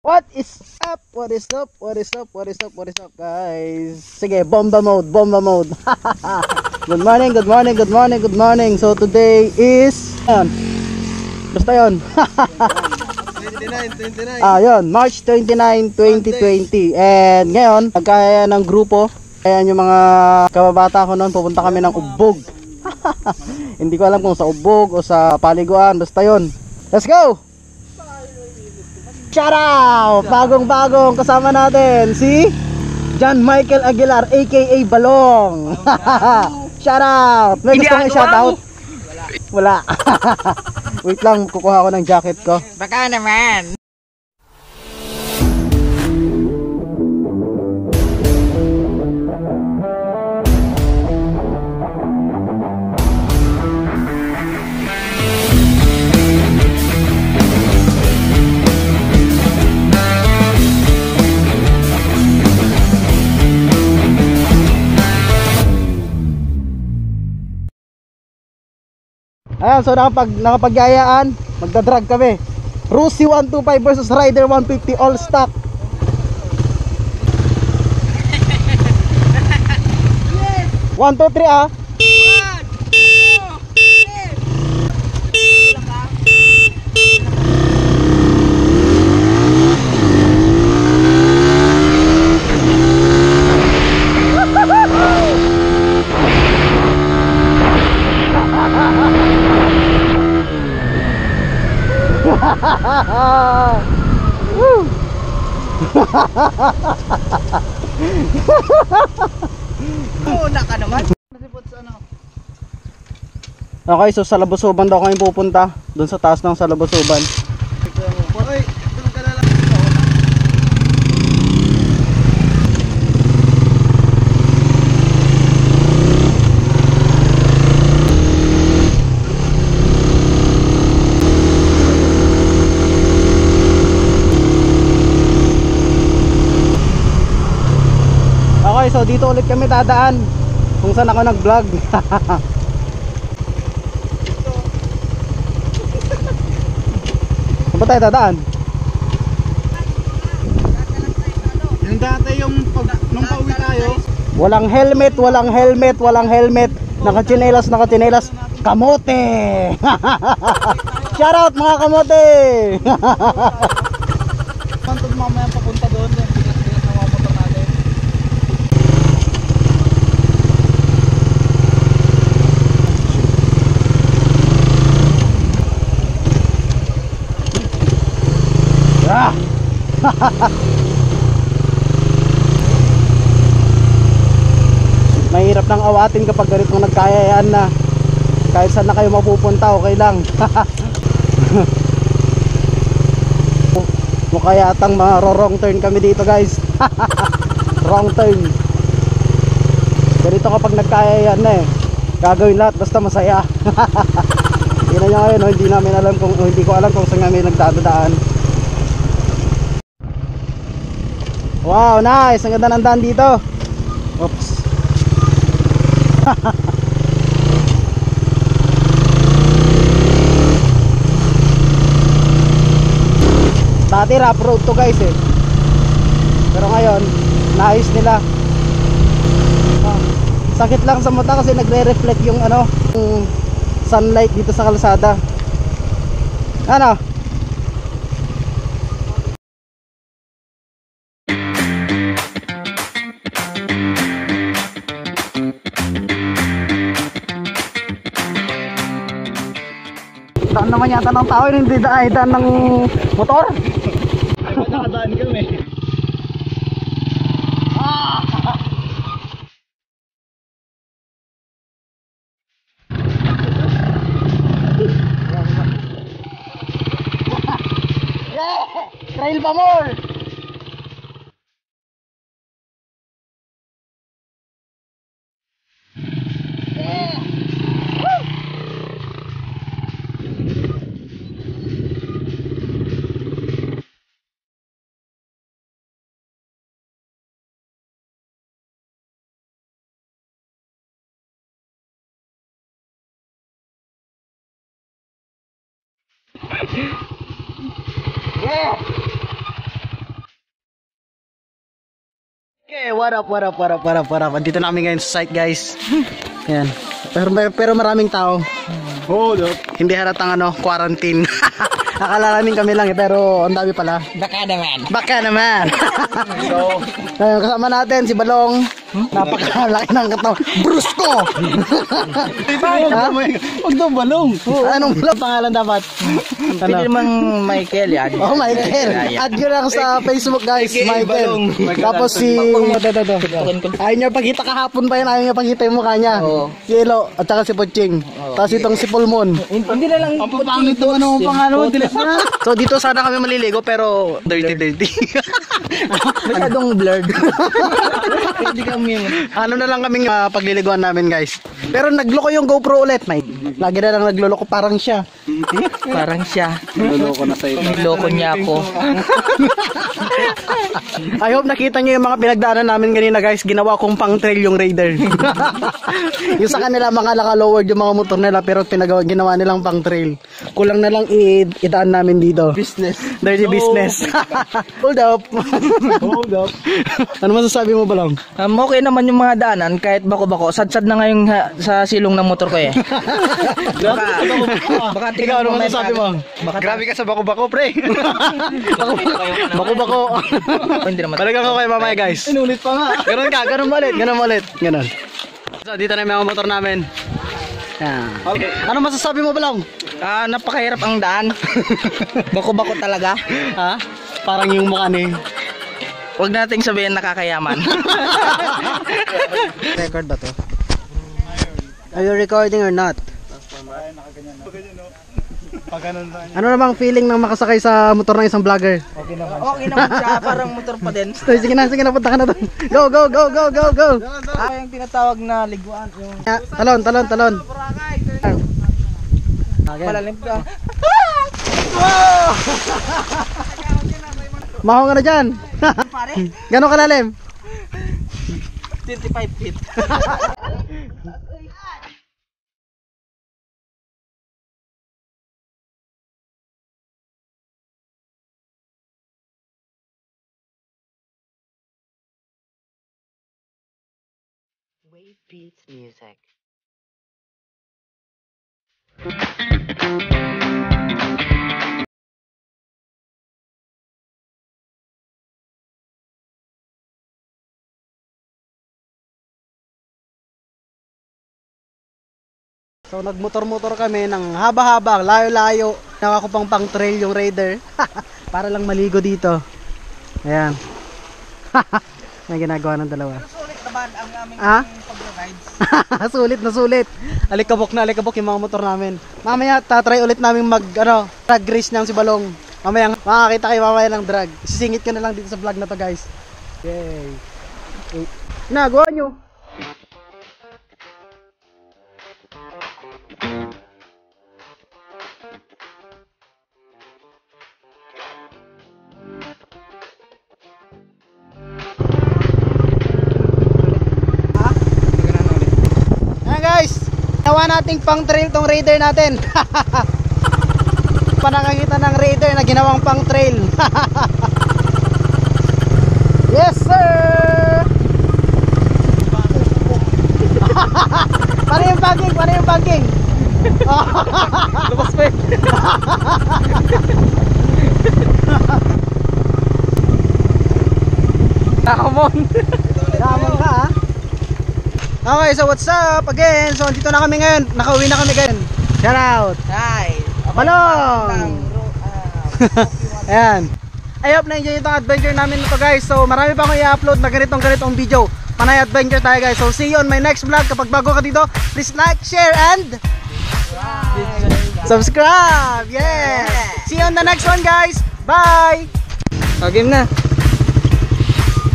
What is up? What is up? What is up? What is up? What is up, guys? Sige, bomba mode, bomba mode. Good morning, good morning, good morning, good morning. So today is basta yun. 29. Yun, March 29, 2020. And ngayon, nagkaya ng grupo. Ayan yung mga kababata ko noon, pupunta kami ng Ubbog. Hindi ko alam kung sa Ubbog o sa Paliguan, basta yun. Let's go! Shout out! Bagong kasama natin si John Michael Aguilar aka Balong. Shout out! May gusto kong i-shout out? Wala. Wait lang, kukuha ko ng jacket ko. Baka naman. Ayan, so nakapagyayaan, magdadrag kami. Rusi 125 versus Rider 150 all stock. Yes. 1, 2, 3 ah. 1. Woo! Una ka naman. Okay, so sa Labusuban daw kami pupunta. Doon sa taas ng sa Labusuban. Okay, so dito ulit kami dadaan kung saan ako nag-vlog. Saan ba tayo dadaan? Yung dati nung pauwi tayo. Walang helmet, walang helmet, walang helmet. Nakachinelas, nakachinelas. Kamote! Shout out mga kamote! Pantod mamaya papunta doon. Bigas-bigas na mga motor natin. Ah! Mahirap nang awatin kapag ganitong nagkayayaan na. Kahit saan na kayo mapupunta, okay lang. Mukha yatang wrong turn kami dito, guys. Wrong turn. Ganito kapag nagkayayaan na eh. Gagawin lahat basta masaya. Tingnan nyo ngayon, hindi ko alam kung saan kami nagdadaan. Wow, nice! Ang ganda ng daan dito. Oops. Dati rough road to, guys eh. Pero ngayon, naayos nila. Sakit lang sa mata kasi nagre-reflect yung yung sunlight dito sa kalsada. Ano? Daan naman yata ng tao, hindi daan ng motor. Nakadaan kami. Trail pa more. Yeah! Hey, what up? Andito na kami ngayon sa site, guys. Ayan. Pero maraming tao. Hold up. Hindi halatang quarantine. Akala namin kami lang pero ang dami pala. Baka naman. So, kasama natin si Balong. Napakalaki ng katawan. Brusko! Huwag daw Balong. Anong pangalan dapat? Pwede namang Michael yan. Oh, Michael. Add nyo lang sa Facebook, guys. Michael. Tapos si... Ayaw niya pagkita kahapon pa yun. Ayaw niya pagkita yung mukha niya. Si Elo at saka si Poching. Tapos itong si Pulmon. Hindi na lang. Ang papangit doon ang pangalan mo. So dito sana kami maliligo pero dirty. Masyadong blurred. Hindi kami. Ano na lang kaming pagliliguan namin, guys. Pero nagloko yung GoPro ulit, Mike. Lagi na lang nagloloko parang siya. Parang siya. Nagloloko na sa'yo. Nagloko niya ako. I hope nakita niyo yung mga pinagdaanan namin kanina, guys. Ginawa kong pang trail yung Raider. Yung sa kanila mga naka-lowered yung mga motor nila pero ginawa nilang pang trail. Kulang na lang idaan namin dito. Business. Dirty business. Hold up. Ano masasabi mo, Balong? Okay naman yung mga daanan kahit bako-bako. Sad-sad na ngayon sa silong ng motor ko eh. Baka Ikaw, ano masasabi mo? Grabe ka sa bako-bako, pre. Bako-bako. Hindi naman. Talagang ako kay mamaya, guys. Inulit pa nga. Ganun ulit. So, dito na yung mga motor namin. Yan. Okay. Ano masasabi mo, Balong? Napakahirap ang daan. Bako-bako talaga. Ha? Parang yung mukha ni... Huwag nating sabihin nakakayaman. Record ba to? Are you recording or not? Ano namang feeling ng makasakay sa motor ng isang vlogger? Okay naman siya. Parang motor pa din. Sige na, punta ka na doon. Go! Yung tinatawag na liguan. Yung Talon. malalim ka. Mahong ka na dyan. Gano'ng kalalim? 25 feet. Wave Beats Music. So nagmotor-motor kami ng haba-haba, layo-layo. Naka ko pang trail yung Raider. Para lang maligo dito. Ayan. May ginagawa ng dalawa. Sulit naman ang aming pag-rides. Sulit. Alikabok yung mga motor namin. Mamaya tatry ulit namin drag race niyang si Balong. Mamaya makakita kayo mamaya ng drag. Sisingit ko na lang dito sa vlog na to, guys. Yay. Nagawa nyo. Guys, nawa nating pang trail tong Raider natin. Panakakita ng Raider na ginawang pang trail. Yes sir. Paano yung parking? Lupas pa eh. Nakamon ka ha. Okay, so what's up again? So dito na kami ngayon. Nakauwi na kami ngayon. Shout out. Hi. Balong. Ayan. I hope na-enjoy itong adventure namin ito, guys. So marami pa akong i-upload na ganitong video. Panay adventure tayo, guys. So see you on my next vlog. Kapag bago ka dito, please like, share, and subscribe. Yes. See you on the next one, guys. Bye. Game na.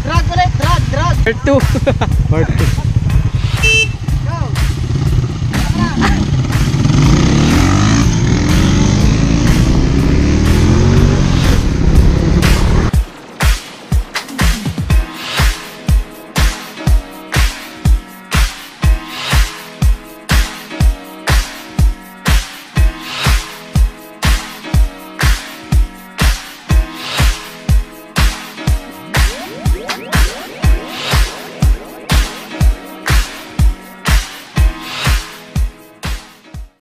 Drag ulit, drag. Part 2. Go.